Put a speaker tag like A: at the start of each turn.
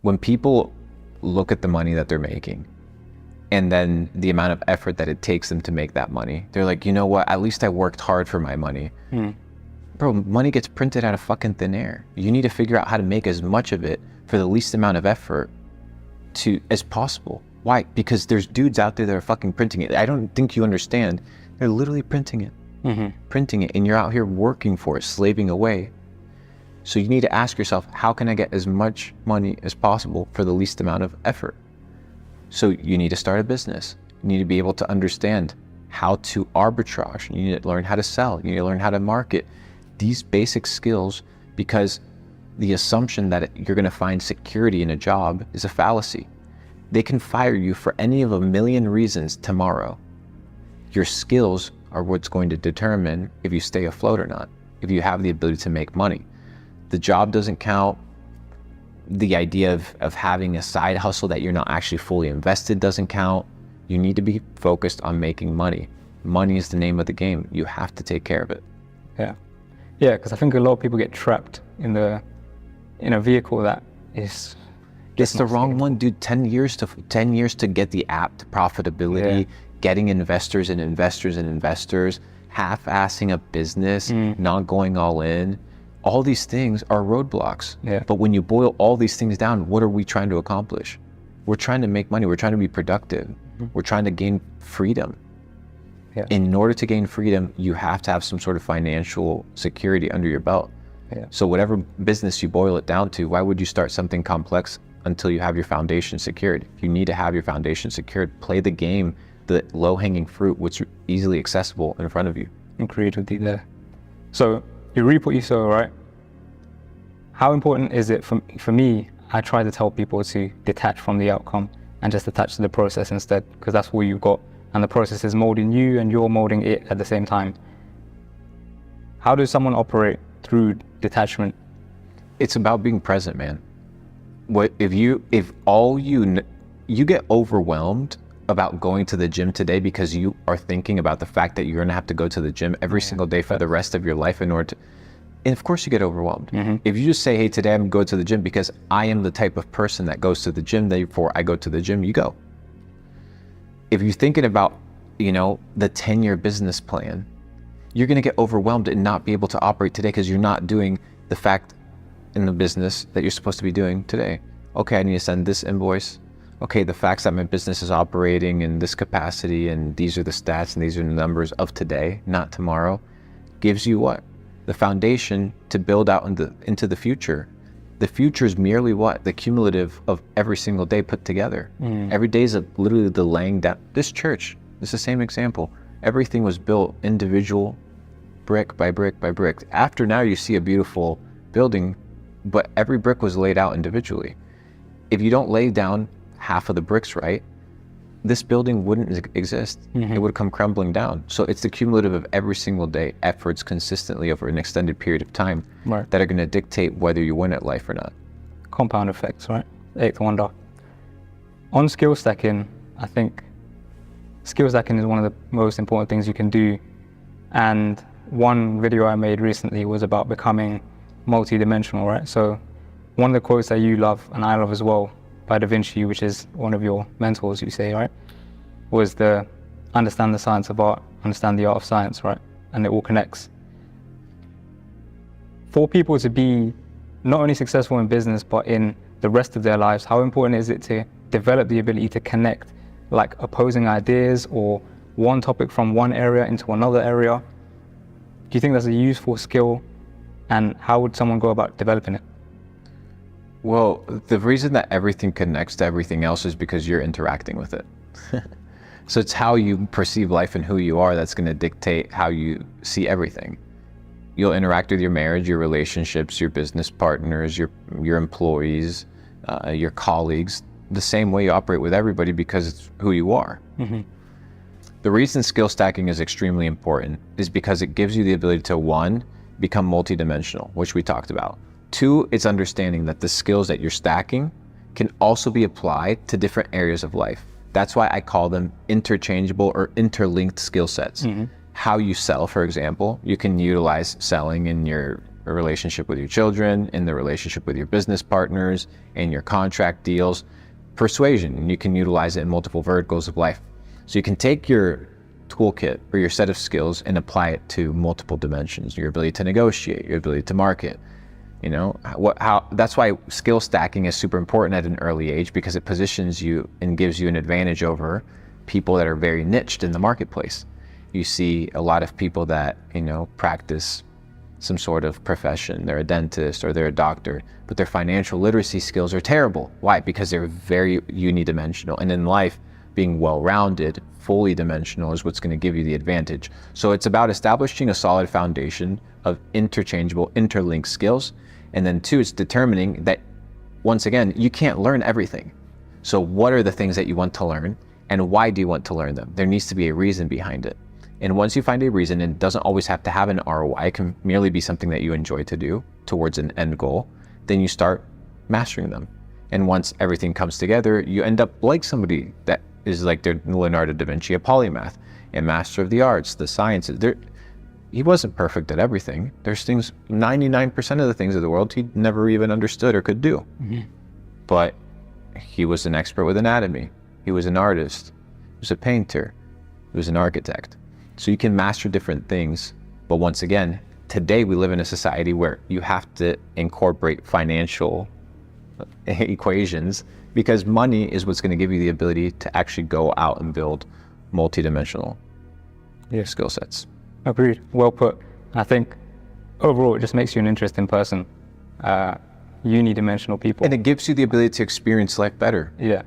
A: when people look at the money that they're making and then the amount of effort that it takes them to make that money, they're like, you know what, at least I worked hard for my money. Bro, money gets printed out of fucking thin air. You need to figure out how to make as much of it for the least amount of effort as possible. Why? Because there's dudes out there that are fucking printing it. I don't think you understand. They're literally printing it. Printing it, and you're out here working for it, slaving away. So you need to ask yourself, how can I get as much money as possible for the least amount of effort? So you need to start a business. You need to be able to understand how to arbitrage. You need to learn how to sell. You need to learn how to market. These basic skills, because the assumption that you're going to find security in a job is a fallacy. They can fire you for any of a million reasons tomorrow. Your skills are what's going to determine if you stay afloat or not, if you have the ability to make money. The job doesn't count. The idea of having a side hustle that you're not actually fully invested doesn't count. You need to be focused on making money. Money is the name of the game. You have to take care of it.
B: Yeah, because I think a lot of people get trapped in a vehicle that is...
A: It's the wrong one, dude. 10 years to get the app to profitability, getting investors, half-assing a business, not going all in. All these things are roadblocks. But when you boil all these things down, what are we trying to accomplish? We're trying to make money. We're trying to be productive. We're trying to gain freedom. In order to gain freedom, you have to have some sort of financial security under your belt. So whatever business you boil it down to, why would you start something complex until you have your foundation secured? You need to have your foundation secured. Play the game, the low-hanging fruit, which is easily accessible in front of you.
B: Agreed with you there. So you reap what you sow, right? How important is it for me? I try to tell people to detach from the outcome and just attach to the process instead, because that's all you've got. And the process is molding you and you're molding it at the same time. How does someone operate through detachment?
A: It's about being present, man. If all you get overwhelmed about going to the gym today because you are thinking about the fact that you're going to have to go to the gym every single day for the rest of your life in order to, and of course you get overwhelmed. If you just say, hey, today I'm going to the gym because I am the type of person that goes to the gym, therefore I go to the gym, you go. If you're thinking about, the 10-year business plan, you're going to get overwhelmed and not be able to operate today because you're not doing the fact in the business that you're supposed to be doing today. Okay, I need to send this invoice. Okay, the facts that my business is operating in this capacity, and these are the stats and these are the numbers of today, not tomorrow, gives you what? The foundation to build out into the future. The future is merely what? The cumulative of every single day put together. Every day is literally the laying down. This church is the same example. Everything was built individual, brick by brick by brick. After now you see a beautiful building, but every brick was laid out individually. If you don't lay down half of the bricks right, this building wouldn't exist. It would come crumbling down. So it's the cumulative of every single day, efforts consistently over an extended period of time that are going to dictate whether you win at life or not.
B: Compound effects, right? Eighth wonder. On skill stacking, I think skill stacking is one of the most important things you can do. And one video I made recently was about becoming multi-dimensional, right? So one of the quotes that you love and I love as well, by Da Vinci, which is one of your mentors, you say, right, was the understand the science of art, understand the art of science, right? And it all connects. For people to be not only successful in business, but in the rest of their lives, how important is it to develop the ability to connect like opposing ideas or one topic from one area into another area? Do you think that's a useful skill, and how would someone go about developing it?
A: Well, the reason that everything connects to everything else is because you're interacting with it. So it's how you perceive life and who you are that's going to dictate how you see everything. You'll interact with your marriage, your relationships, your business partners, your employees, your colleagues, the same way you operate with everybody because it's who you are. The reason skill stacking is extremely important is because it gives you the ability to, one, become multidimensional, which we talked about. Two, it's understanding that the skills that you're stacking can also be applied to different areas of life. That's why I call them interchangeable or interlinked skill sets. How you sell, for example, you can utilize selling in your relationship with your children, in the relationship with your business partners, in your contract deals. Persuasion, and you can utilize it in multiple verticals of life. So you can take your toolkit or your set of skills and apply it to multiple dimensions. Your ability to negotiate, your ability to market. You know, that's why skill stacking is super important at an early age, because it positions you and gives you an advantage over people that are very niched in the marketplace. You see a lot of people that, you know, practice some sort of profession. They're a dentist or they're a doctor, but their financial literacy skills are terrible. Why? Because they're very unidimensional. And in life, being well-rounded, fully dimensional is what's going to give you the advantage. So it's about establishing a solid foundation of interchangeable, interlinked skills. And then two, it's determining that, once again, you can't learn everything. So what are the things that you want to learn, and why do you want to learn them? There needs to be a reason behind it. And once you find a reason, and it doesn't always have to have an ROI, it can merely be something that you enjoy to do towards an end goal, then you start mastering them. And once everything comes together, you end up like somebody that is like their Leonardo da Vinci, a polymath, a master of the arts, the sciences. He wasn't perfect at everything. There's things, 99% of the things of the world he never even understood or could do. Mm-hmm. But he was an expert with anatomy. He was an artist. He was a painter. He was an architect. So you can master different things. But once again, today we live in a society where you have to incorporate financial equations, because money is what's going to give you the ability to actually go out and build multidimensional skill sets.
B: Agreed. Well put. I think overall it just makes you an interesting person. Unidimensional people.
A: And it gives you the ability to experience life better.
B: Yeah.